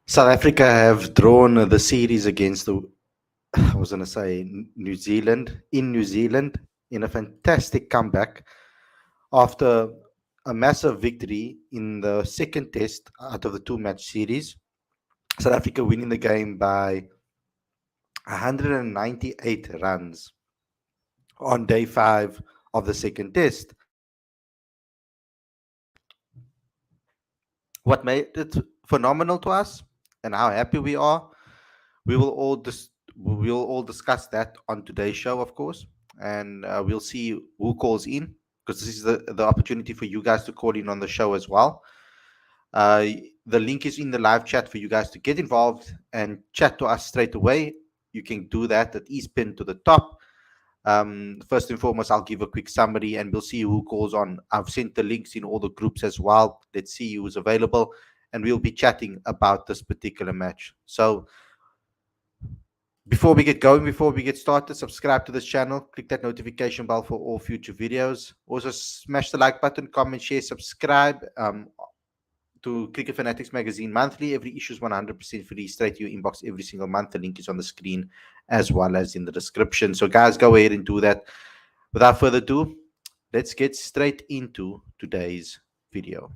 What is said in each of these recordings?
South Africa have drawn the series against I was going to say New Zealand in a fantastic comeback after a massive victory in the second test out of the two-match series. South Africa winning the game by 198 runs on day 5 of the second test. What made it phenomenal to us and how happy we are, we will all discuss that on today's show, of course, and we'll see who calls in, because this is the opportunity for you guys to call in on the show as well. Uh, the link is in the live chat for you guys to get involved and chat to us straight away. You can do that. That is pinned to the top. First and foremost, I'll give a quick summary and we'll see who calls on. I've sent the links in all the groups as well. Let's see who's available, and we'll be chatting about this particular match. So, before we get going, before we get started, subscribe to this channel, click that notification bell for all future videos. Also, smash the like button, comment, share, subscribe to Cricket Fanatics Magazine monthly. Every issue is 100% free, straight to your inbox every single month. The link is on the screen as well as in the description. So, guys, go ahead and do that. Without further ado, let's get straight into today's video.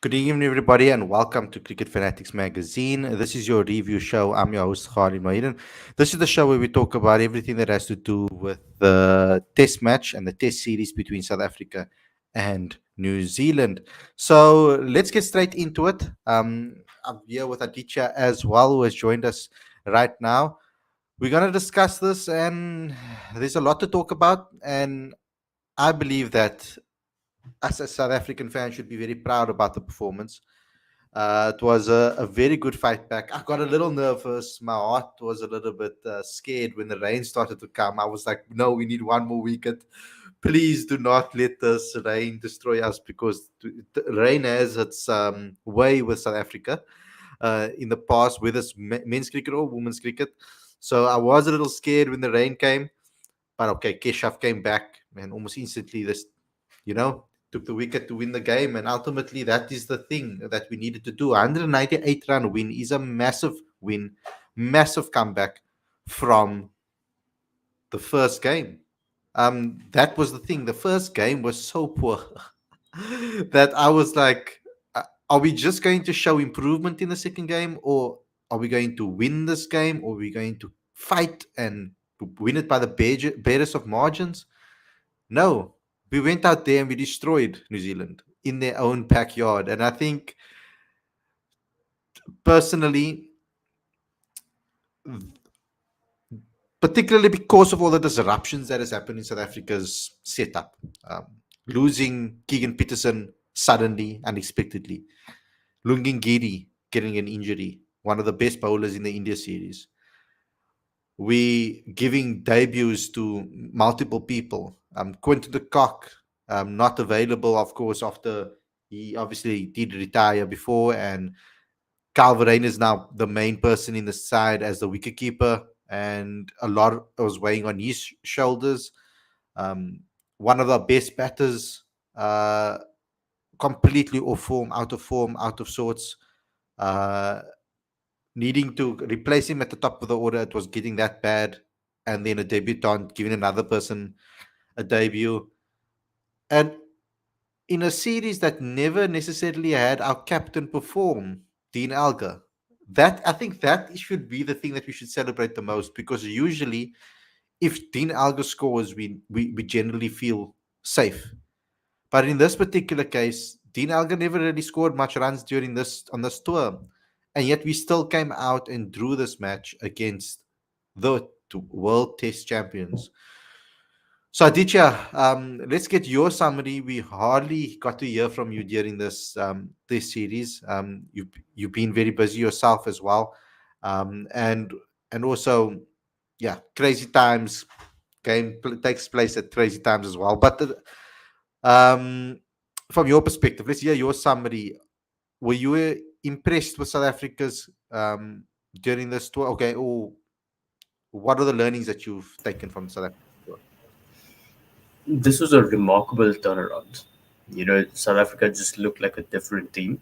Good evening, everybody, and welcome to Cricket Fanatics Magazine. This is your review show. I'm your host, Khalid. This is the show where we talk about everything that has to do with the test match and the test series between South Africa and New Zealand. So let's get straight into it. I'm here with Aditya as well, who has joined us right now. We're going to discuss this, and there's a lot to talk about. And I believe that us as South African fans should be very proud about the performance. It was a very good fight back. I got a little nervous. My heart was a little bit scared when the rain started to come. I was like, no, we need one more wicket. Please do not let this rain destroy us, because the rain has its way with South Africa in the past, whether it's men's cricket or women's cricket. So I was a little scared when the rain came. But okay, Keshav came back and almost instantly took the wicket to win the game. And ultimately, that is the thing that we needed to do. 198-run win is a massive win, massive comeback from the first game. That was the thing. The first game was so poor that I was like, are we just going to show improvement in the second game, or are we going to win this game, or are we going to fight and win it by the barest of margins? No, we went out there and we destroyed New Zealand in their own backyard. And I think, personally, particularly because of all the disruptions that has happened in South Africa's setup, losing Keegan Peterson suddenly, unexpectedly, Lungingiri getting an injury, one of the best bowlers in the India series, we giving debuts to multiple people. Quinton de Kock, not available, of course, after he obviously did retire before, and Calverain is now the main person in the side as the wicketkeeper, and a lot was weighing on his shoulders. One of the best batters, completely off form, out of sorts. Needing to replace him at the top of the order, it was getting that bad. And then a debutant giving another person a debut. And in a series that never necessarily had our captain perform, Dean Alger, that I think that should be the thing that we should celebrate the most, because usually if Dean Alger scores, we generally feel safe. But in this particular case, Dean Alger never really scored much runs during this tour, and yet we still came out and drew this match against the world Test champions. So Aditya, let's get your summary. We hardly got to hear from you during this series. You've been very busy yourself as well, and also, yeah, crazy times. Takes place at crazy times as well. But um, from your perspective, let's hear your summary. Were you impressed with South Africa's during this tour? Okay, or what are the learnings that you've taken from South Africa tour? This was a remarkable turnaround. South Africa just looked like a different team,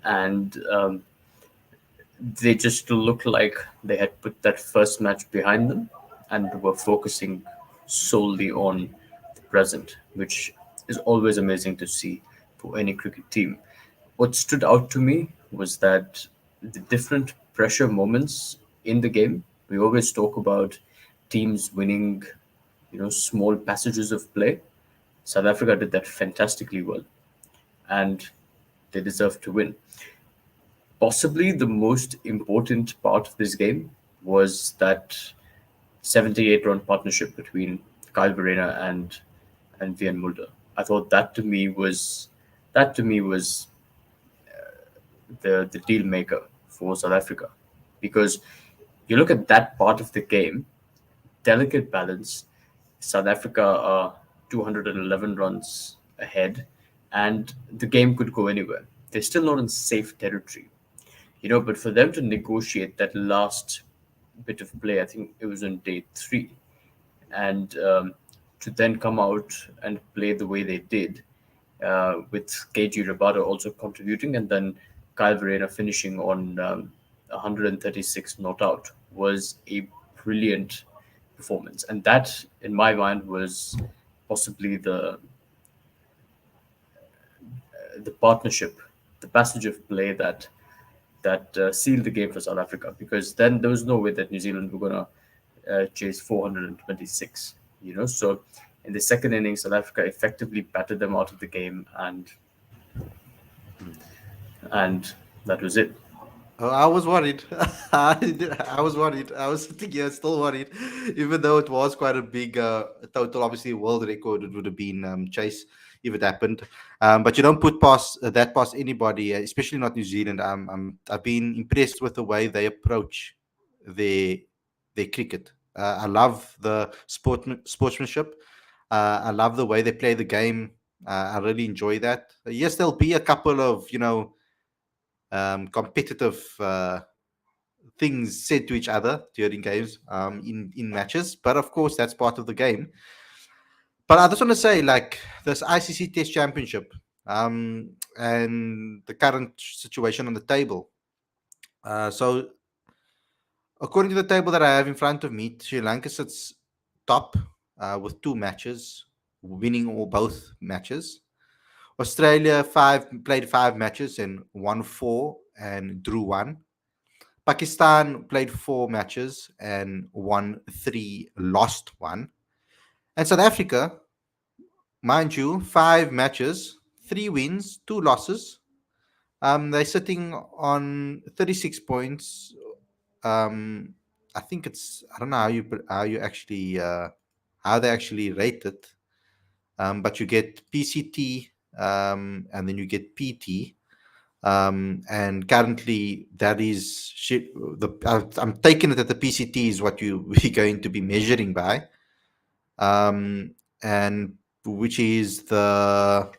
and they just looked like they had put that first match behind them and were focusing solely on the present, which is always amazing to see for any cricket team. What stood out to me was that the different pressure moments in the game, we always talk about teams winning, small passages of play. South Africa did that fantastically well, and they deserve to win. Possibly the most important part of this game was that 78-run partnership between Kyle Verena and Vian Mulder. I thought that to me was the deal maker for South Africa, because you look at that part of the game, delicate balance. South Africa are 211 runs ahead, and the game could go anywhere. They're still not in safe territory, but for them to negotiate that last bit of play, I think it was on day three, and to then come out and play the way they did, with KG Rabada also contributing, and then Kyle Verena finishing on 136 not out, was a brilliant performance. And that, in my mind, was possibly the partnership, the passage of play that sealed the game for South Africa, because then there was no way that New Zealand were gonna chase 426. So in the second innings, South Africa effectively batted them out of the game, and that was it. I was worried. I was worried. I was sitting here still worried, even though it was quite a big total. Obviously, world record it would have been chase if it happened. But you don't put past anybody, especially not New Zealand. I've been impressed with the way they approach their their cricket. I love the sportsmanship. I love the way they play the game. I really enjoy that. Yes, there'll be a couple of competitive things said to each other during games, in matches. But of course, that's part of the game. But I just want to say, like this ICC Test Championship, and the current situation on the table. So, according to the table that I have in front of me, Sri Lanka sits top with two matches, winning all both matches. Australia played 5 matches and won four and drew one. Pakistan played 4 matches and won three, lost one. And South Africa, mind you, 5 matches, 3 wins, 2 losses. They're sitting on 36 points. Um, I think I don't know how you actually how they actually rate it. But you get PCT, and then you get PT. And currently that is shit. I'm taking it that the PCT is what we're going to be measuring by, and which is the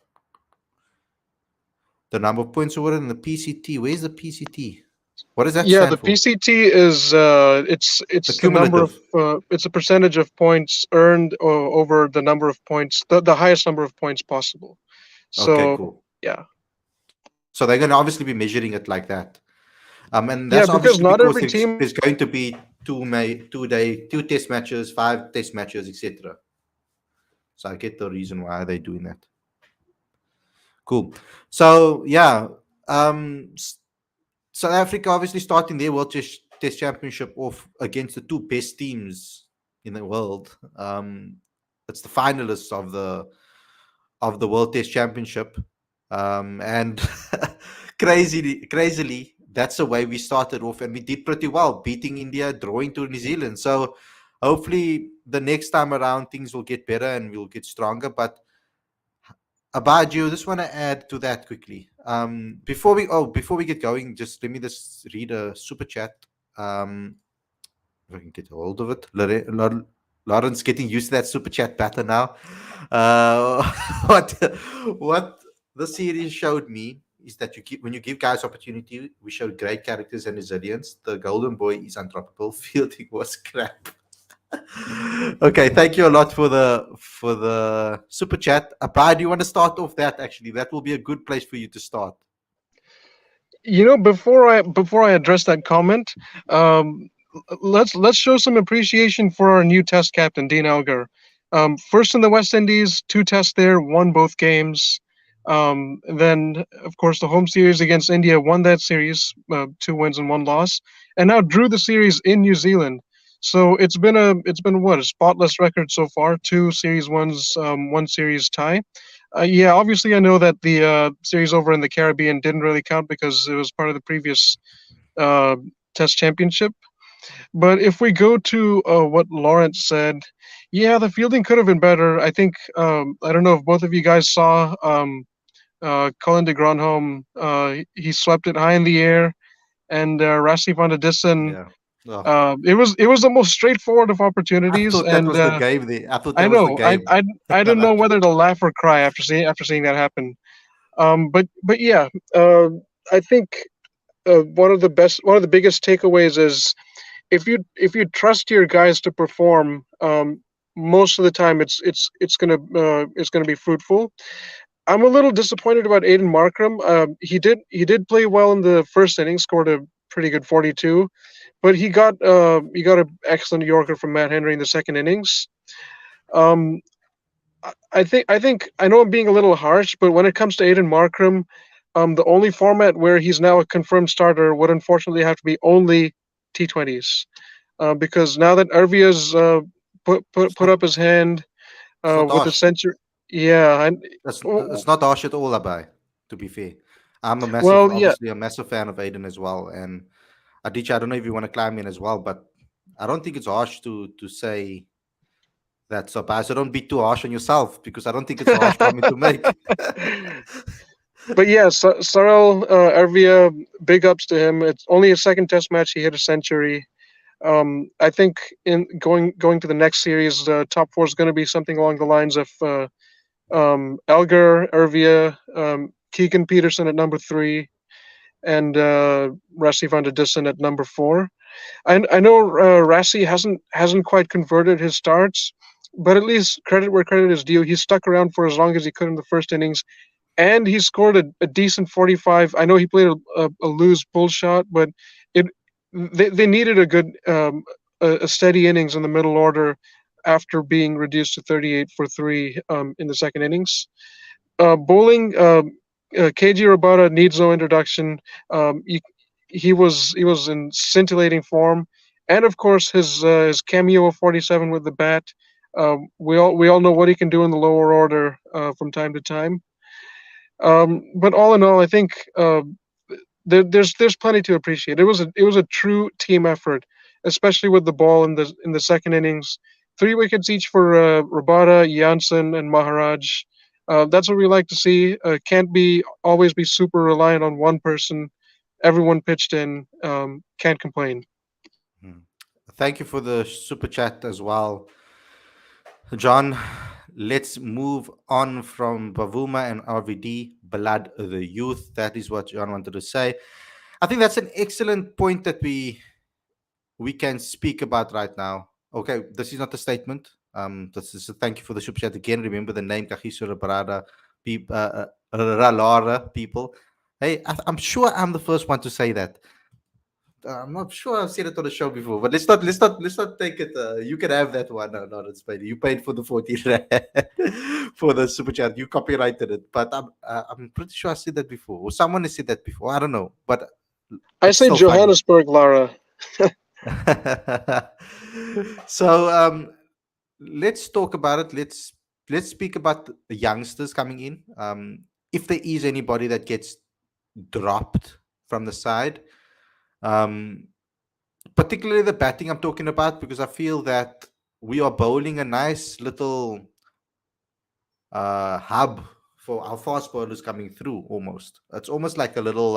number of points awarded in the PCT. Where's the PCT? What does that Yeah, stand the for? PCT is The it's the number of cumulative. it's a percentage of points earned over the number of points, the highest number of points possible. Okay, So cool. yeah, So they're going to obviously be measuring it like that. And yeah, that's because obviously not because every team. there's going to be 2 test matches, 5 test matches, etc. So I get the reason why they're doing that. Cool. So yeah, um, S- South Africa obviously starting their Test Championship off against the two best teams in the world. It's the finalists of the World Test Championship, and crazily, that's the way we started off, and we did pretty well, beating India, drawing to New Zealand. So hopefully the next time around things will get better and we'll get stronger. But about you, just want to add to that quickly. Before we get going, just let me just read a super chat. If I can get a hold of it. Lauren's getting used to that super chat pattern now. Uh, what what the series showed me is that when you give guys opportunity, we showed great characters and resilience. The golden boy is undroppable. Fielding was crap. Okay, thank you a lot for the super chat. Abad, do you want to start off that? Actually, that will be a good place for you to start. Before I address that comment, um, let's show some appreciation for our new Test captain, Dean Elgar. First in the West Indies, 2 tests there, won both games. Then, of course, the home series against India, won that series, 2 wins and 1 loss, and now drew the series in New Zealand. So it's been what, a spotless record so far. 2 series wins, 1 series tie. Yeah, obviously, I know that the series over in the Caribbean didn't really count because it was part of the previous uh, Test Championship. But if we go to what Lawrence said, yeah, the fielding could have been better. I think I don't know if both of you guys saw Colin de Gronholm. He swept it high in the air, and Rassi van der Dissen. Yeah. Oh, It was the most straightforward of I opportunities, thought that and was the game there. I thought I that was the know game. I didn't know whether to laugh or cry after seeing that happen. But yeah, I think one of the biggest takeaways is if you trust your guys to perform, most of the time it's gonna be fruitful. I'm a little disappointed about Aiden Markram. He did play well in the first inning, scored a pretty good 42, but he got an excellent Yorker from Matt Henry in the second innings. Um, I think I know I'm being a little harsh, but when it comes to Aiden Markram, the only format where he's now a confirmed starter would unfortunately have to be only T20s, because now that Arvia's put It's up not. his hand It's not with the harsh. century. Yeah, and It's not harsh at all, Abai. To be fair, I'm well, yeah, obviously a massive fan of Aiden as well. And Adichie, I don't know if you want to climb in as well, but I don't think it's harsh to say that. So, Abai, so don't be too harsh on yourself because I don't think it's a harsh comment to make. but yeah, Sarel Arvia, big ups to him. It's only his second Test match. He hit a century. I think in going to the next series, top four is going to be something along the lines of Elgar, Ervia, Keegan Peterson at number 3, and Rassi van der Dissen at number 4. I know Rassi hasn't quite converted his starts, but at least credit where credit is due. He stuck around for as long as he could in the first innings, and he scored a decent 45. I know he played a loose pull shot, but it they needed a good a steady innings in the middle order after being reduced to 38 for 3 in the second innings. Bowling, KG Rabada needs no introduction. He was in scintillating form, and of course his cameo of 47 with the bat. We all know what he can do in the lower order from time to time. But all in all, I think there's plenty to appreciate. It was a true team effort, especially with the ball in the second innings. 3 wickets each for Rabada, Janssen, and Maharaj. That's what we like to see. Can't be always be super reliant on one person. Everyone pitched in. Can't complain. Hmm. Thank you for the super chat as well, John. Let's move on from Bavuma and RVD, Blood of the Youth. That is what John wanted to say. I think that's an excellent point that we can speak about right now. Okay, this is not a statement. This is a thank you for the super chat again. Remember the name Kagisura Barada, Ralara people. Hey, I'm sure I'm the first one to say that. I'm not sure I've said it on the show before, but let's not take it. You can have that one. No, not it's paid. You paid for the 14 rand for the super chat. You copyrighted it, but I'm pretty sure I said that before, or someone has said that before. I don't know, but I it's say still funny. Johannesburg, Lara. So let's talk about it. Let's speak about the youngsters coming in. If there is anybody that gets dropped from the side, um, particularly the batting I'm talking about, because I feel that we are bowling a nice little hub for our fast bowlers coming through. Almost, it's almost like a little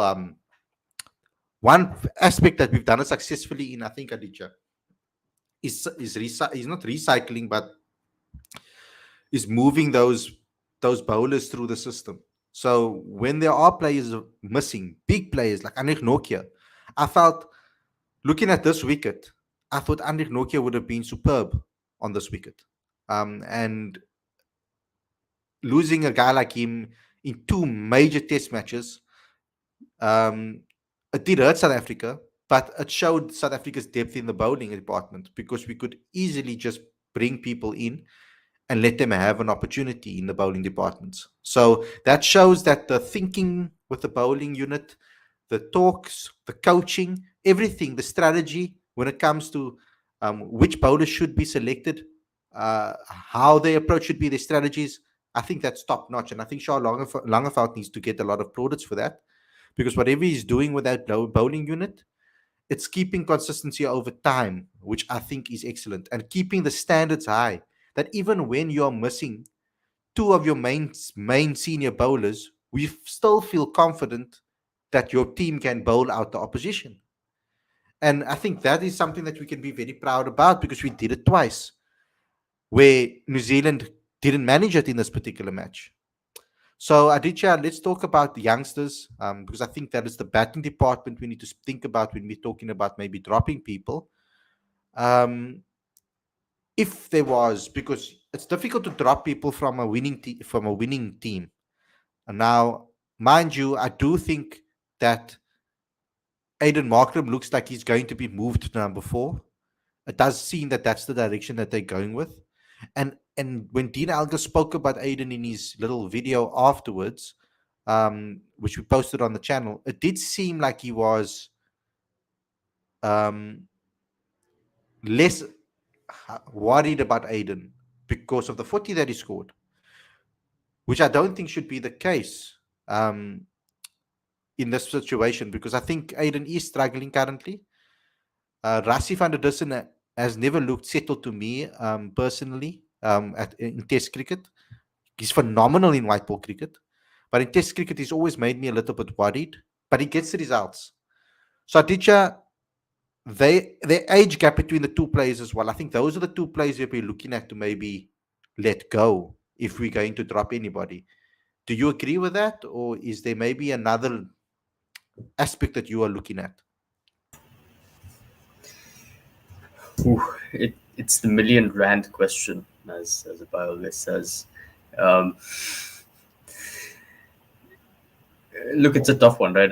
one aspect that we've done it successfully in. I think Aditya is not recycling, but is moving those bowlers through the system. So when there are players missing, big players like Anik Nokia, I felt looking at this wicket, I thought Anik Nokia would have been superb on this wicket. And losing a guy like him in two major test matches, um, it did hurt South Africa, but it showed South Africa's depth in the bowling department because we could easily just bring people in and let them have an opportunity in the bowling departments. So that shows that the thinking with the bowling unit, the talks, the coaching, everything, the strategy when it comes to which bowlers should be selected, how they approach should be their strategies. I think that's top notch, and I think Shah Langeveld needs to get a lot of plaudits for that because whatever he's doing with that bowling unit, it's keeping consistency over time, which I think is excellent, and keeping the standards high. That even when you're missing two of your main senior bowlers, we still feel confident that your team can bowl out the opposition. And I think that is something that we can be very proud about because we did it twice, where New Zealand didn't manage it in this particular match. So, Aditya, let's talk about the youngsters because I think that is the batting department we need to think about when we're talking about maybe dropping people. Um, if there was, because it's difficult to drop people from a from a winning team. And now, mind you, I do think that Aiden Markram looks like he's going to be moved to number 4. It does seem that that's the direction that they're going with. And when Dean Alger spoke about Aiden in his little video afterwards, which we posted on the channel, it did seem like he was um, less worried about Aiden because of the 40 that he scored, which I don't think should be the case in this situation because I think Aiden is struggling currently. Rassie van der Dussen has never looked settled to me personally in Test cricket. He's phenomenal in white ball cricket, but in Test cricket, he's always made me a little bit worried. But he gets the results. So Aditya, the age gap between the two players as well. I think those are the two players we'll be looking at to maybe let go if we're going to drop anybody. Do you agree with that, or is there maybe another aspect that you are looking at? Ooh, it's the million rand question, as the Bible always says. Um, Look, it's a tough one, right?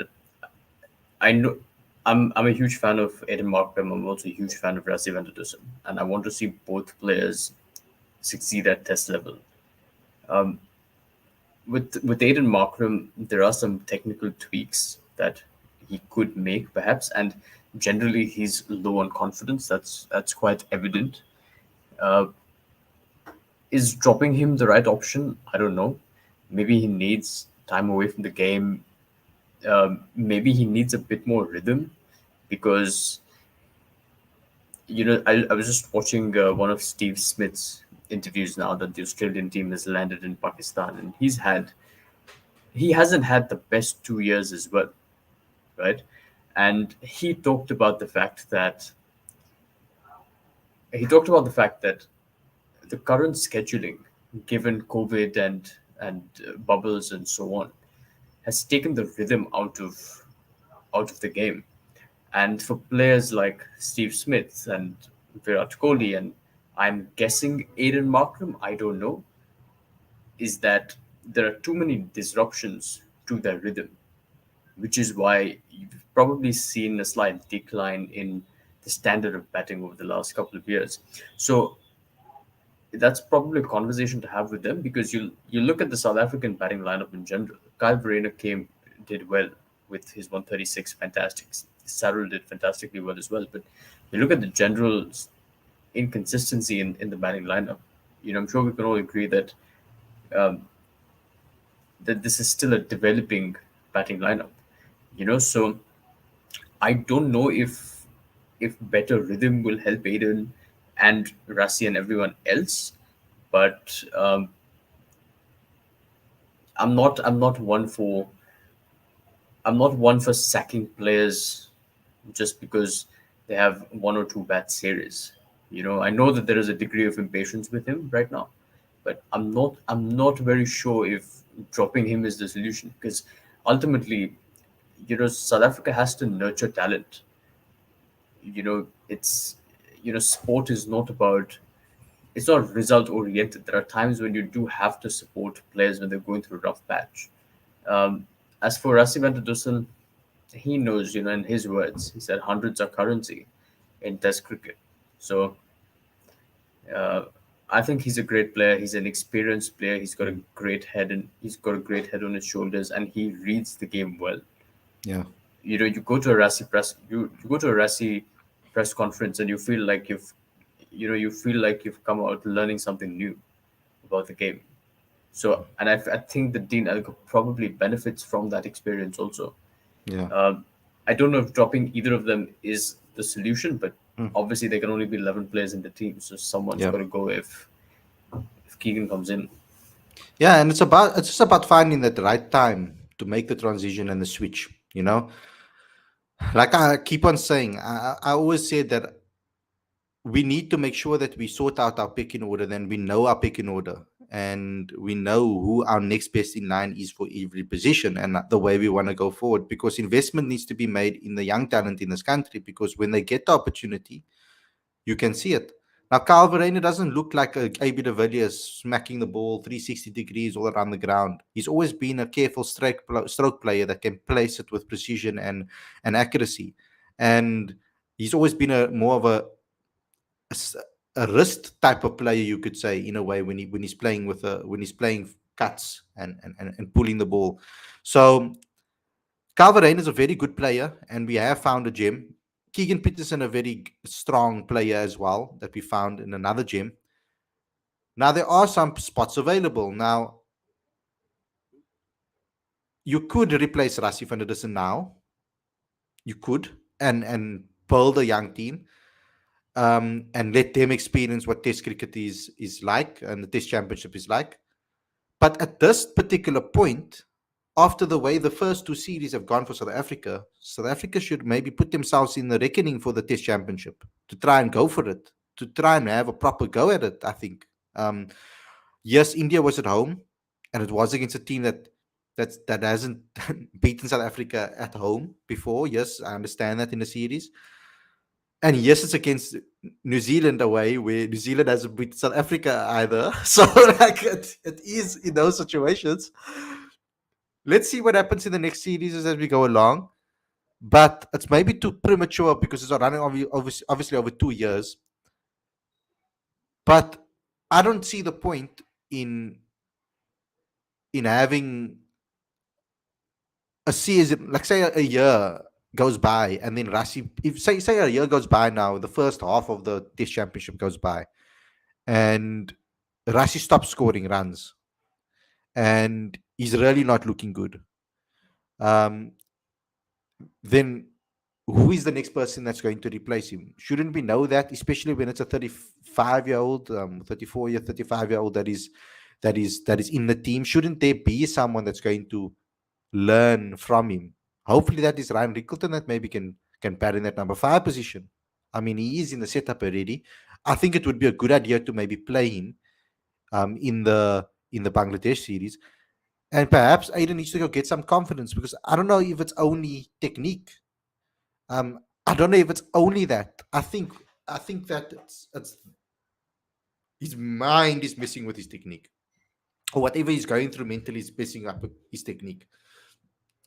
I know I'm a huge fan of Aiden Markram. I'm also a huge fan of Rassie van der Dussen, and I want to see both players succeed at test level. Um, with Aiden Markram, there are some technical tweaks that he could make, perhaps, and generally he's low on confidence. That's quite evident. Uh, is dropping him the right option? I don't know. Maybe he needs time away from the game. Maybe he needs a bit more rhythm because I was just watching one of Steve Smith's interviews now that the Australian team has landed in Pakistan, and he hasn't had the best 2 years as well, right? And he talked about the fact that the current scheduling, given COVID and bubbles and so on, has taken the rhythm out of the game. And for players like Steve Smith and Virat Kohli, and I'm guessing Aiden Markram, I don't know, is that there are too many disruptions to their rhythm, which is why you've probably seen a slight decline in the standard of batting over the last couple of years. So that's probably a conversation to have with them because you look at the South African batting lineup in general. Kyle Verreynne did well with his 136, fantastic. Sarul did fantastically well as well. But you look at the general inconsistency in the batting lineup. I'm sure we can all agree um, that this is still a developing batting lineup. So I don't know if better rhythm will help Aiden and Rassi and everyone else. But I'm not one for sacking players just because they have one or two bad series. I know that there is a degree of impatience with him right now, but I'm not very sure if dropping him is the solution, because ultimately, South Africa has to nurture talent. It's sport is not about it's not result oriented. There are times when you do have to support players when they're going through a rough patch. Um, as for Rassi van der Dussen, he knows, in his words, he said hundreds are currency in Test cricket. So uh, I think he's a great player. He's an experienced player. He's got a great head on his shoulders, and he reads the game well. Yeah. You go to a you go to a Rassi press conference, and you feel like you've come out learning something new about the game. So, and I think that Dean Elgar probably benefits from that experience also. Yeah. Um, I don't know if dropping either of them is the solution, but Mm. obviously there can only be 11 players in the team, so someone's Yeah. got to go if Keegan comes in. Yeah, and it's just about finding that right time to make the transition and the switch. Like I keep on saying, I always say that we need to make sure that we sort out our picking order, then we know our picking order, and we know who our next best in line is for every position and the way we want to go forward, because investment needs to be made in the young talent in this country, because when they get the opportunity, you can see it. Now, Carl Verena doesn't look like a AB de Villiers smacking the ball 360 degrees all around the ground. He's always been a careful stroke player that can place it with precision and accuracy. And he's always been a more of a s- a wrist type of player, you could say, in a way, when he's playing when he's playing cuts and pulling the ball. So Calvert is a very good player, and we have found a gem. Keegan Peterson, a very strong player as well, that we found in another gem. Now there are some spots available. Now you could replace Rassi van der Dussen now. You could and build a young team, and let them experience what Test cricket is like and the Test Championship is like. But at this particular point, after the way the first two series have gone for South Africa should maybe put themselves in the reckoning for the Test Championship to try and go for it, to try and have a proper go at it. I think. Yes, India was at home, and it was against a team that hasn't beaten South Africa at home before. Yes, I understand that in the series, and yes, it's against New Zealand away, where New Zealand hasn't beaten South Africa either. So, like, it is in those situations. Let's see what happens in the next series as we go along. But it's maybe too premature because it's running obviously over 2 years. But I don't see the point in having a season, like say a year goes by, and then Rasi, if say a year goes by now, the first half of the Test Championship goes by, and Rasi stops scoring runs, and he's really not looking good. Um, then who is the next person that's going to replace him? Shouldn't we know that, especially when it's a 35-year-old, 34-year, 35-year-old that is in the team? Shouldn't there be someone that's going to learn from him? Hopefully, that is Ryan Rickleton that maybe can pair in that number 5 position. I mean, he is in the setup already. I think it would be a good idea to maybe play him in the Bangladesh series, and perhaps Aiden needs to go get some confidence, because I don't know if it's only technique. I don't know if it's only that. I think that it's his mind is messing with his technique, or whatever he's going through mentally is messing up with his technique.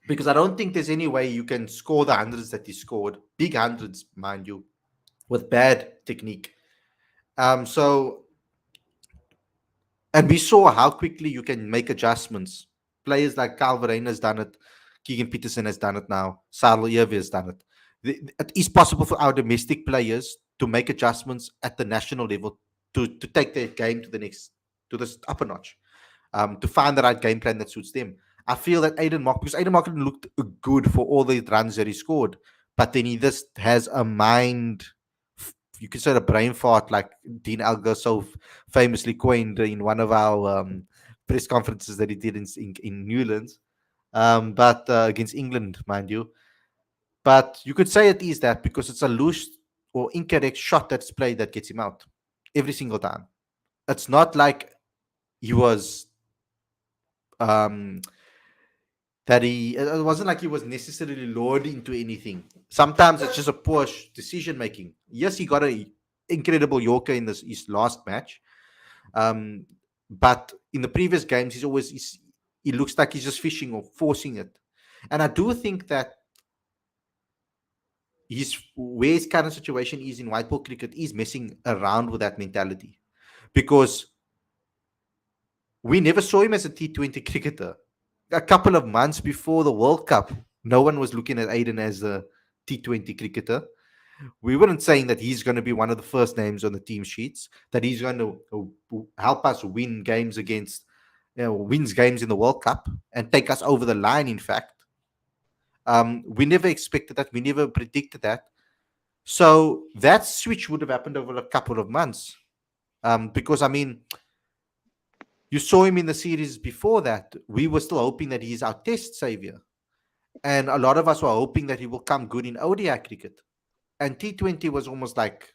Because I don't think there's any way you can score the hundreds that he scored, big hundreds, mind you, with bad technique. So, and we saw how quickly you can make adjustments. Players like Carl Verheyen has done it, Keegan Peterson has done it now, Sarel Ewe has done it. It is possible for our domestic players to make adjustments at the national level to take their game to this upper notch, to find the right game plan that suits them. I feel that because Aiden Mark looked good for all the runs that he scored, but then he just has a mind, you could say a brain fart, like Dean Alger so famously coined in one of our press conferences that he did in Newlands, but against England, mind you. But you could say it is that because it's a loose or incorrect shot that's played that gets him out every single time. It's not like he was um, that he. It wasn't like he was necessarily lured into anything. Sometimes it's just a poor decision making. Yes, he got a incredible Yorker in this his last match, um, but in the previous games he looks like he's just fishing or forcing it. And I do think that where his current situation is in white ball cricket is messing around with that mentality, because we never saw him as a T20 cricketer. A couple of months before the World Cup, no one was looking at Aiden as a T20 cricketer. We weren't saying that he's going to be one of the first names on the team sheets, that he's going to help us win games wins games in the World Cup and take us over the line. In fact, we never expected that. We never predicted that. So that switch would have happened over a couple of months. Because, I mean, you saw him in the series before that. We were still hoping that he's our test savior. And a lot of us were hoping that he will come good in ODI cricket. And T20 was almost like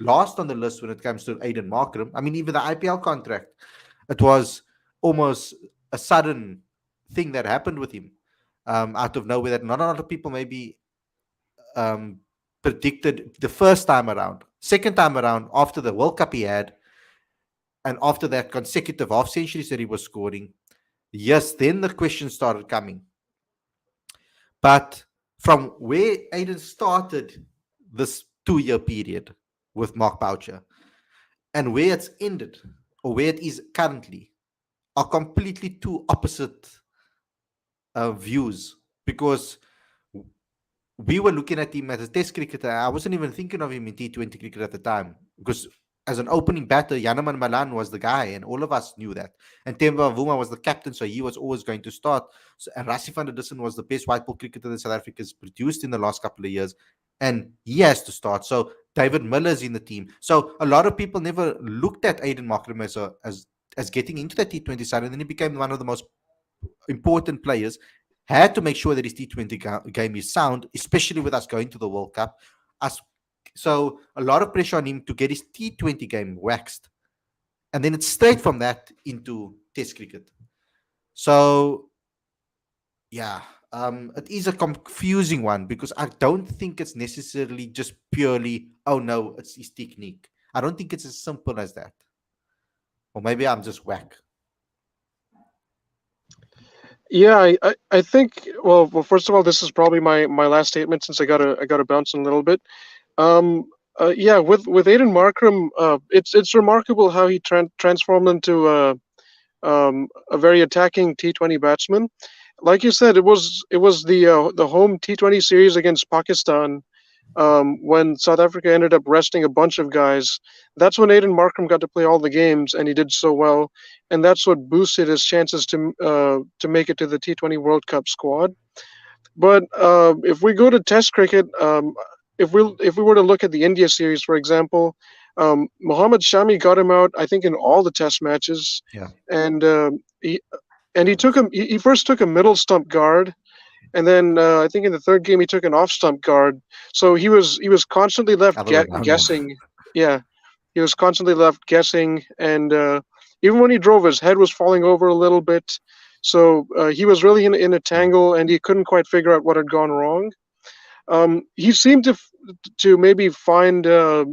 last on the list when it comes to Aiden Markram. I mean, even the IPL contract, it was almost a sudden thing that happened with him out of nowhere that not a lot of people maybe predicted the first time around. Second time around, after the World Cup he had, and after that consecutive half centuries that he was scoring, yes, then the questions started coming. But from where Aiden started this 2-year period with Mark Boucher and where it's ended or where it is currently are completely two opposite views, because we were looking at him as a test cricketer. I wasn't even thinking of him in T20 cricket at the time, because as an opening batter, Yanaman Malan was the guy, and all of us knew that. And Temba Vuma was the captain, so he was always going to start. So, and Rassie van der Dussen was the best white ball cricketer that South Africa has produced in the last couple of years, and he has to start. So David Miller's in the team. So a lot of people never looked at Aiden Markram as getting into the T20 side, and then he became one of the most important players. Had to make sure that his T20 game is sound, especially with us going to the World Cup. So a lot of pressure on him to get his T20 game waxed. And then it's straight from that into Test cricket. So, yeah, it is a confusing one, because I don't think it's necessarily just purely, oh no, it's his technique. I don't think it's as simple as that. Or maybe I'm just whack. Yeah, I think well first of all, this is probably my last statement, since I gotta bounce in a little bit. Yeah, with Aiden Markram, it's remarkable how he transformed into a very attacking T20 batsman. Like you said, it was the home T20 series against Pakistan, when South Africa ended up resting a bunch of guys. That's when Aiden Markram got to play all the games, and he did so well, and that's what boosted his chances to make it to the T20 World Cup squad. But if we go to Test cricket, if we were to look at the India series, for example, Mohammad Shami got him out, I think, in all the Test matches, Yeah. and he took him. He first took a middle stump guard, and then I think in the third game he took an off stump guard. So he was constantly left Other way around, yeah. guessing. Yeah, he was constantly left guessing, and even when he drove, his head was falling over a little bit. So he was really in a tangle, and he couldn't quite figure out what had gone wrong. He seemed to maybe find a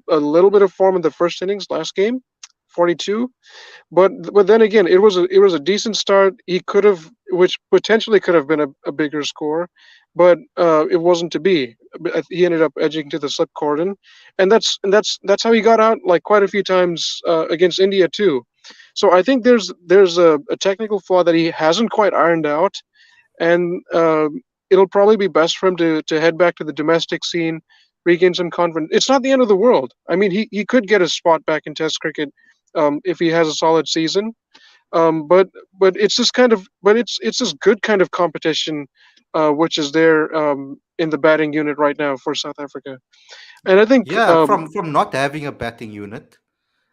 little bit of form in the first innings last game, 42. But then again, it was a decent start. He could have, which potentially could have been a bigger score, but it wasn't to be. He ended up edging to the slip cordon, and that's how he got out like quite a few times against India too. So I think there's a technical flaw that he hasn't quite ironed out, and it'll probably be best for him to head back to the domestic scene, regain some confidence. It's not the end of the world. I mean, he could get a spot back in Test cricket if he has a solid season. But it's this kind of but it's this good kind of competition, which is there in the batting unit right now for South Africa. And I think, Yeah, from not having a batting unit,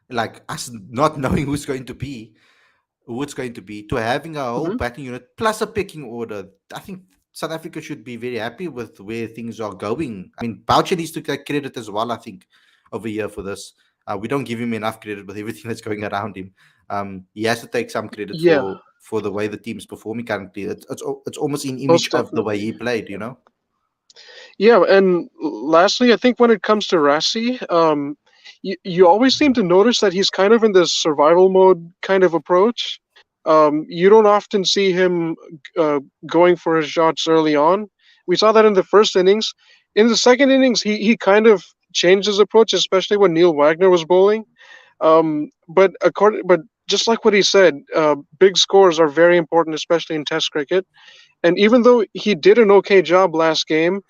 like us not knowing who it's going to be, to having a whole mhm, batting unit plus a picking order. I think South Africa should be very happy with where things are going. I mean, Boucher needs to take credit as well, I think, over here for this. We don't give him enough credit with everything that's going around him. He has to take some credit yeah, for the way the team's performing currently. It's almost in image most of the way definitely. he played, you know? Yeah, and lastly, I think when it comes to Rassi, you always seem to notice that he's kind of in this survival mode kind of approach. You don't often see him uh, going for his shots early on. We saw that in the first innings. In the second innings, he kind of changed his approach, especially when Neil Wagner was bowling. But just like what he said, big scores are very important, especially in Test cricket. And even though he did an okay job last game,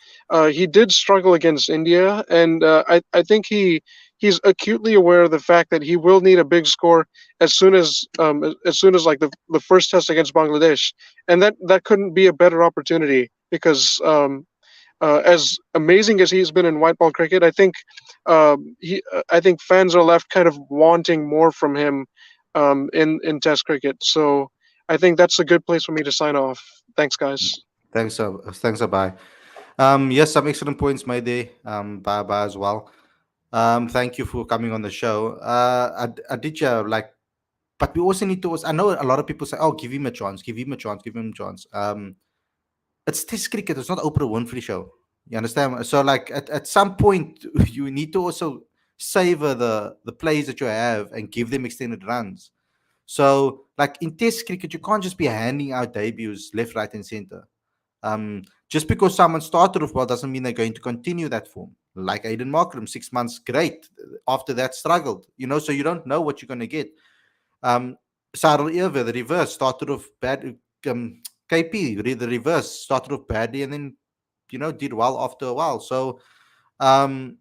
he did struggle against India, and I think he's acutely aware of the fact that he will need a big score as soon as like the first test against Bangladesh, and that couldn't be a better opportunity because as amazing as he's been in white ball cricket, I think fans are left kind of wanting more from him in Test cricket. So I think that's a good place for me to sign off. Thanks, guys. Thanks, Abai. Yes, some excellent points made there, by Abai as well. Thank you for coming on the show. Aditya, like, but we also need to. I know a lot of people say, "Oh, give him a chance, give him a chance, give him a chance." It's Test cricket. It's not Oprah Winfrey show. You understand? So, like, at some point, you need to also savor the plays that you have and give them extended runs. So, like in Test cricket, you can't just be handing out debuts left, right, and center. Just because someone started off well doesn't mean they're going to continue that form. Like Aiden Markram, 6 months, great. After that, struggled. So you don't know what you're going to get. Sarel Ewe, the reverse, started off bad. KP, the reverse, started off badly and then, did well after a while. So um,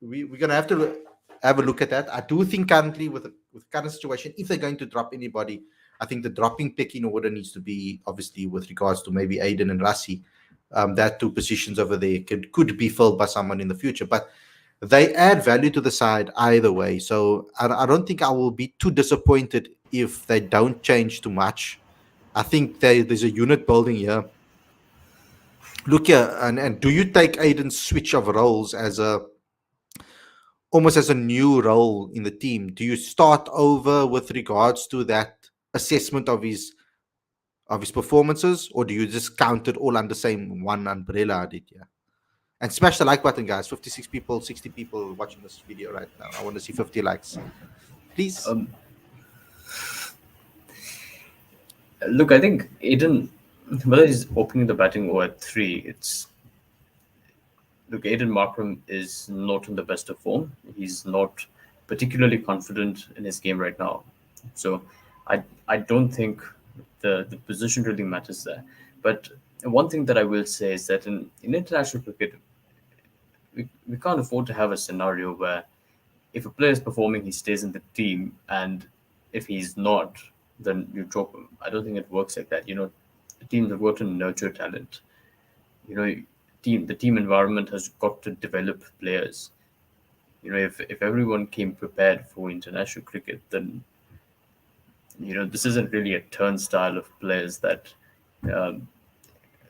we're going to have to have a look at that. I do think currently with current situation, if they're going to drop anybody, I think the dropping pick in order needs to be obviously with regards to maybe Aiden and Rassi. That two positions over there could be filled by someone in the future, but they add value to the side either way. So I don't think I will be too disappointed if they don't change too much. I think there's a unit building here. Look here, and do you take Aiden's switch of roles as a almost as a new role in the team? Do you start over with regards to that assessment of his performances, or do you just count it all under same one umbrella, Aditya? And smash the like button, guys. 56 people, 60 people watching this video right now. I want to see 50 likes. Please. Um, Look, I think Aiden, whether he's opening the batting or at three, look, Aiden Markram is not in the best of form. He's not particularly confident in his game right now. So I don't think the position really matters there. But one thing that I will say is that in international cricket, we can't afford to have a scenario where if a player is performing, he stays in the team, and if he's not, then you drop him. I don't think it works like that. The teams have got to nurture talent. You know, the team environment has got to develop players. If everyone came prepared for international cricket, then this isn't really a turnstile of players um,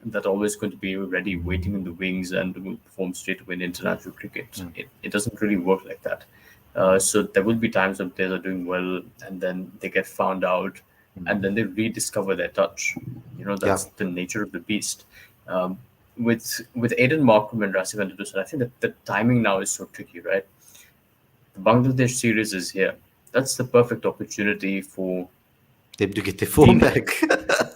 that are always going to be ready, waiting in the wings, and will perform straight away in international cricket. Mm. It doesn't really work like that. So there will be times when players are doing well, and then they get found out, and then they rediscover their touch. Yeah. That's the nature of the beast. Um, with Aiden Markram and Rasif Anderson, I think that the timing now is so tricky, right? The Bangladesh series is here. That's the perfect opportunity for Them to get their form Dean back.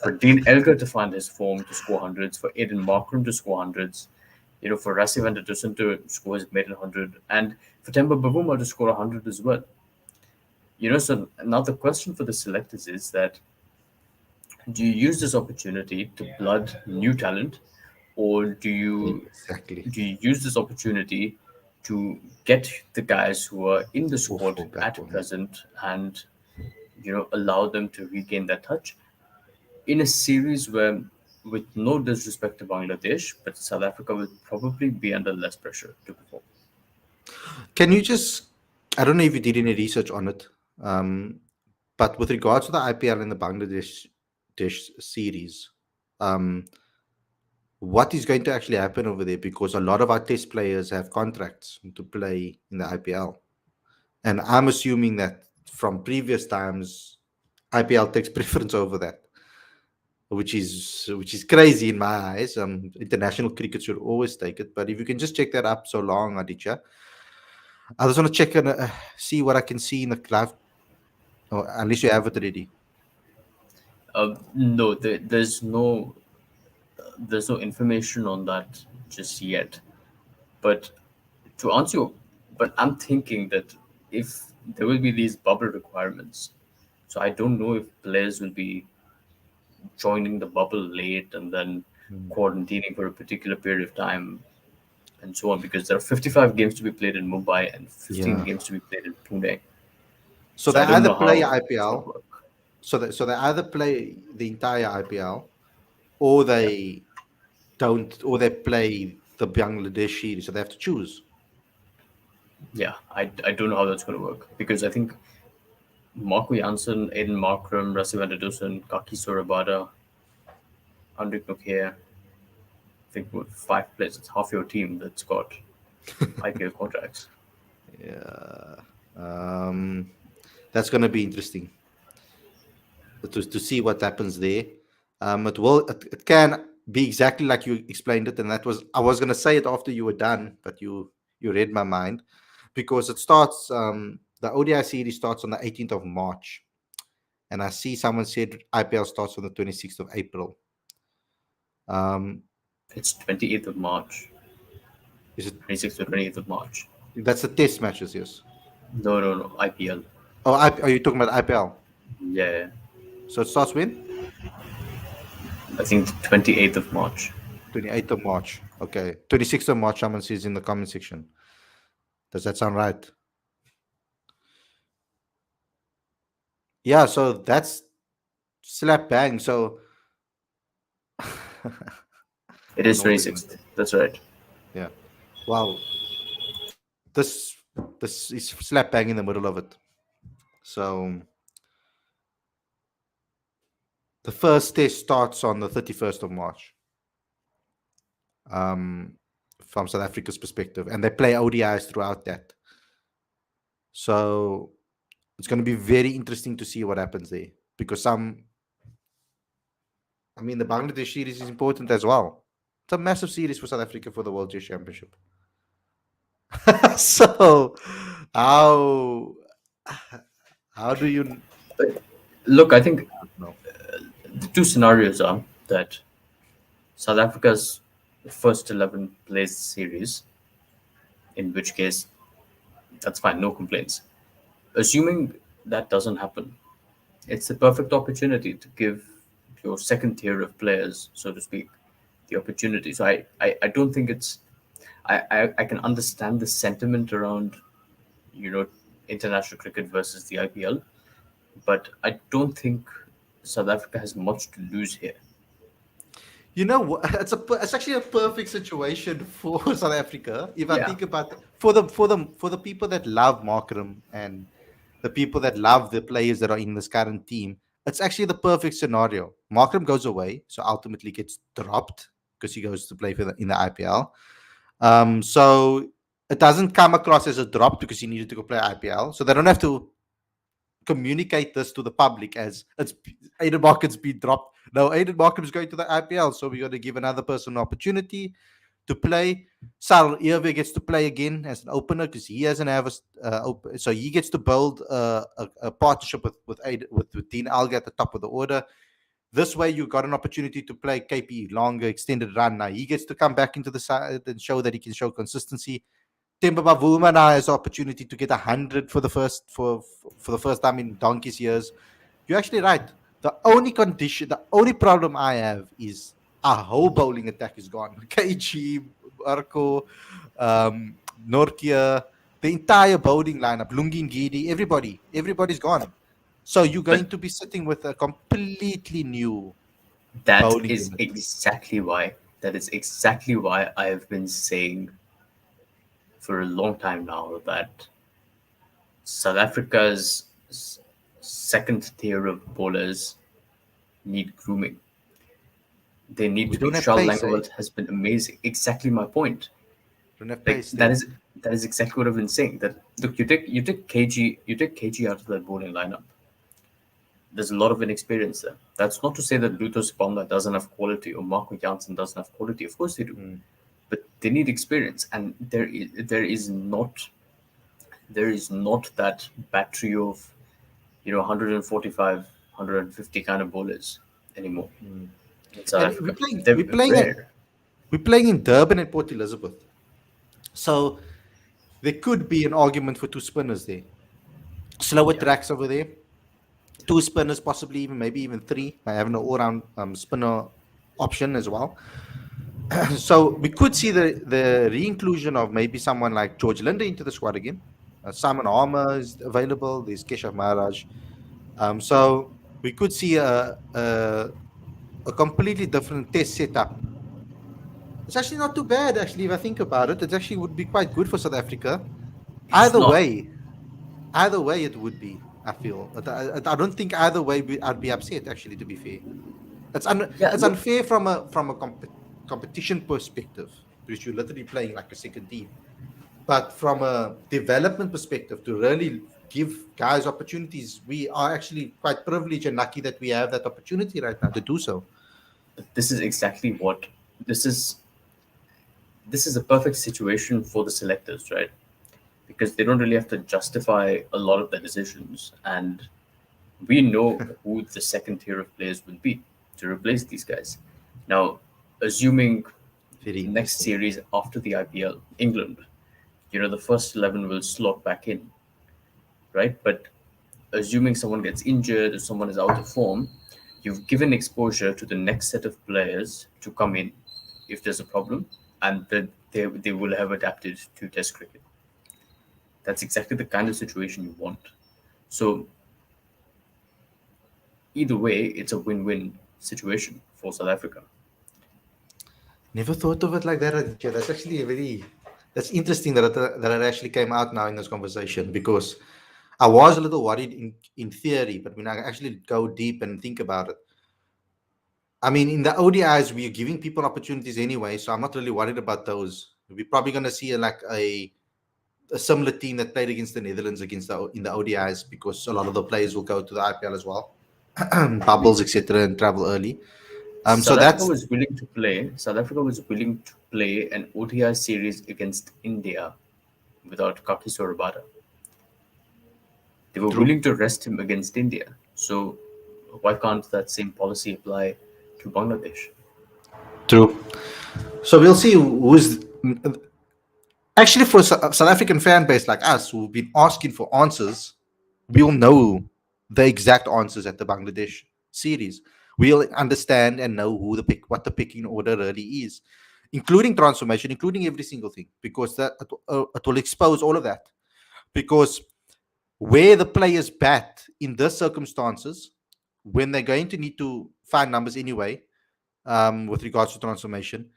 for Dean Elgar to find his form to score hundreds, for Aiden Markram to score hundreds, for Rasif Anderson to score his maiden 100, and for Temba Bavuma to score 100 as well. So now the question for the selectors is that, do you use this opportunity to blood new talent, or Exactly. do you use this opportunity to get the guys who are in the squad For back at on. present and allow them to regain that touch in a series where with no disrespect to Bangladesh, but South Africa will probably be under less pressure to perform. Can you just? I don't know if you did any research on it, but with regards to the IPL and the Bangladesh series, um, what is going to actually happen over there? Because a lot of our test players have contracts to play in the IPL, and I'm assuming that from previous times, IPL takes preference over that, which is crazy in my eyes. International cricket should always take it, but if you can just check that up so long, Aditya, I just want to check and see what I can see in the cloud, or unless you have it already. No, there's no information on that just yet. But to answer your, but I'm thinking that if there will be these bubble requirements, so I don't know if players will be joining the bubble late and then Hmm. quarantining for a particular period of time and so on, because there are 55 games to be played in Mumbai and 15 Yeah. games to be played in Pune. So So they I don't either know play how it's going to IPL, work. so they either play the entire IPL, or Yeah, they don't, or they play the Bangladesh series. So they have to choose. yeah. I don't know how that's going to work because I think Marco Janssen, Aiden Markram, Rasivan Dusan, Kaki Surabada, Andrik Nokia, I think what, five players. It's half your team that's got IPL contracts. Yeah. Um, that's going to be interesting to see what happens there. It can be exactly like you explained it, and that was I was going to say it after you were done, but you read my mind because it starts. The ODI series starts on the 18th of March, and I see someone said IPL starts on the 26th of April. Um, It's 28th of March, is it? 26th to 28th of March. That's the test matches, yes. No, no, no, IPL. Oh, are you talking about IPL? Yeah, So it starts when? I think the 28th of March. 28th of March. Okay. 26th of March, someone says in the comment section. Does that sound right? Yeah, so that's slap bang. So I It don't is know what we're gonna 26th. do. That's right. Yeah. Well, this this is slap bang in the middle of it. So the first test starts on the 31st of March, um, from South Africa's perspective, and they play ODIs throughout that. So it's going to be very interesting to see what happens there because I mean, the Bangladesh series is important as well. It's a massive series for South Africa for the World Chess Championship. So how how do you But look, I think know? the two scenarios are that South Africa's first 11 plays the series, in which case that's fine, no complaints. Assuming that doesn't happen, it's the perfect opportunity to give your second tier of players, so to speak, the opportunity. So I don't think it's I can understand the sentiment around, you know, international cricket versus the IPL, but I don't think South Africa has much to lose here. You know what? It's actually a perfect situation for South Africa. If I Yeah, think about it, for the people that love Markram and the people that love the players that are in this current team, it's actually the perfect scenario. Markram goes away, so ultimately gets dropped because he goes to play in the IPL. So it doesn't come across as a drop because he needed to go play IPL. So they don't have to communicate this to the public as it's Aiden Markham's been dropped. No, Aiden Markham is going to the IPL, so we're going to give another person an opportunity to play. Sal Irve gets to play again as an opener because he doesn't have so he gets to build a partnership with Dean Alga at the top of the order. This way, you got an opportunity to play KP longer extended run. Now he gets to come back into the side and show that he can show consistency. Timber Bavuma now has the opportunity to get 100 for the first time in donkey's years. You're actually right. The only problem I have is our whole bowling attack is gone. KG, Arco, Norkia, the entire bowling lineup, Lungin Gidi, everybody's gone. So you're but going to be sitting with a completely new. That bowling is unit. exactly why. That is exactly why I have been saying for a long time now that South Africa's second tier of bowlers need grooming. They need We to be. don't have Charles pace, eh? Langeveld has been amazing. Exactly my point. Don't have Like pace there. that is exactly what I've been saying. That look, you take KG out of that bowling lineup. There's a lot of inexperience there. That's not to say that Luther Sponda doesn't have quality or Marco Janssen doesn't have quality. Of course they do, Mm, but they need experience, and there is not that battery of 145, 150 kind of bowlers anymore mm. in South And Africa. They're rare. we're playing in Durban and Port Elizabeth. So there could be an argument for two spinners there. Slower Yeah, tracks over there. Two spinners, possibly even maybe even three. I have an all-round spinner option as well. So we could see the re-inclusion of maybe someone like George Linder into the squad again. Simon Harmer is available. There's Keshav Maharaj. So we could see a completely different test setup. It's actually not too bad, actually, if I think about it. It actually would be quite good for South Africa. it's Either not. way, either way, it would be. I feel. I don't think either way I'd be upset. Actually, to be fair, Yeah, it's look, unfair from a competition perspective because you're literally playing like a second team. But from a development perspective, to really give guys opportunities, we are actually quite privileged and lucky that we have that opportunity right now to do so. this is exactly what this is. This is a perfect situation for the selectors, right? Because they don't really have to justify a lot of their decisions, and we know who the second tier of players will be to replace these guys. Now, assuming Very next interesting. series after the IPL, England, the first 11 will slot back in, right? But assuming someone gets injured or someone is out of form, you've given exposure to the next set of players to come in if there's a problem, and that they will have adapted to Test cricket. That's exactly the kind of situation you want. So either way, it's a win-win situation for South Africa. Never thought of it like that, Aditya. That's actually a very that's interesting that it actually came out now in this conversation because I was a little worried in theory, but when I actually go deep and think about it, I mean, in the ODIs, we're giving people opportunities anyway, so I'm not really worried about those. We're probably going to see like a similar team that played against the Netherlands against in the ODIs because a lot of the players will go to the IPL as well, I mean, bubbles, etc., and travel early. So South Africa that's was willing to play. South Africa was willing to play an ODI series against India without Kaki Sorabata. They were true. willing to rest him against India. So why can't that same policy apply to Bangladesh? True. So we'll see who's actually for South African fan base like us who've been asking for answers. We'll know the exact answers at the Bangladesh series. We'll understand and know what the picking order really is, including transformation, including every single thing, because it will expose all of that. Because where the players bat in these circumstances, when they're going to need to find numbers anyway, with regards to transformation,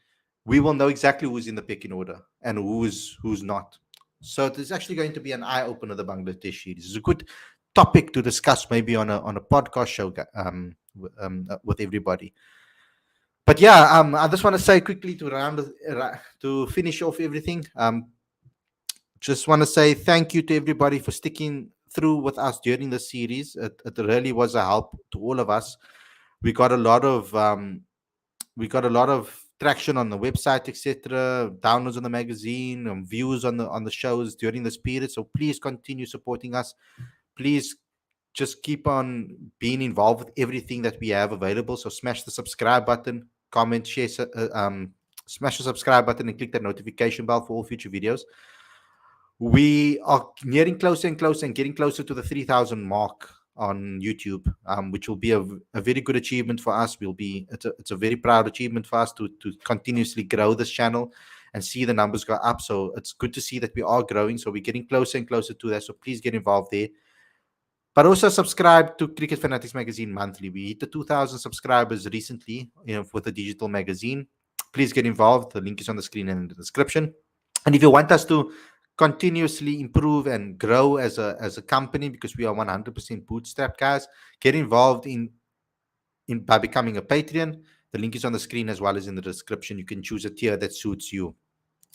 we will know exactly who's in the picking order and who's not. So it is actually going to be an eye opener. The Bangladesh series is a good topic to discuss, maybe on a podcast show, with everybody. But yeah, I just want to say quickly to finish off everything. Just want to say thank you to everybody for sticking through with us during the series. It really was a help to all of us. We got a lot of traction on the website, etc. Downloads on the magazine, views on the shows during this period. So please continue supporting us. Please just keep on being involved with everything that we have available. So smash the subscribe button, comment, share, smash the subscribe button, and click that notification bell for all future videos. We are nearing closer and closer and getting closer to the 3,000 mark on YouTube, which will be a very good achievement for us. It's a very proud achievement for us to continuously grow this channel and see the numbers go up. So it's good to see that we are growing. So we're getting closer and closer to that. So please get involved there. But also subscribe to Cricket Fanatics Magazine monthly. We hit the 2,000 subscribers recently, with the digital magazine. Please get involved. The link is on the screen and in the description. And if you want us to continuously improve and grow as a company, because we are 100% bootstrap, guys, get involved in by becoming a Patreon. The link is on the screen as well as in the description. You can choose a tier that suits you,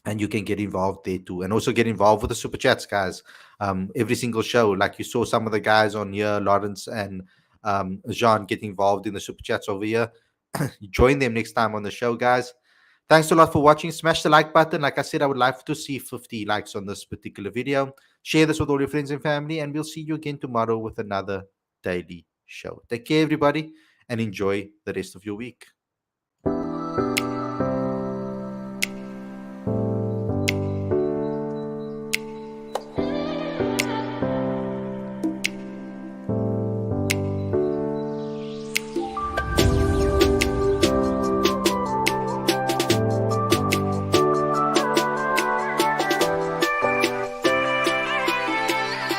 and you can get involved there too, and also get involved with the super chats, guys. Every single show, like you saw some of the guys on here, Lawrence and Jean, get involved in the super chats over here. Join them next time on the show, guys. Thanks a lot for watching. Smash the like button. Like I said, I would like to see 50 likes on this particular video. Share this with all your friends and family, and we'll see you again tomorrow with another daily show. Take care, everybody, and enjoy the rest of your week.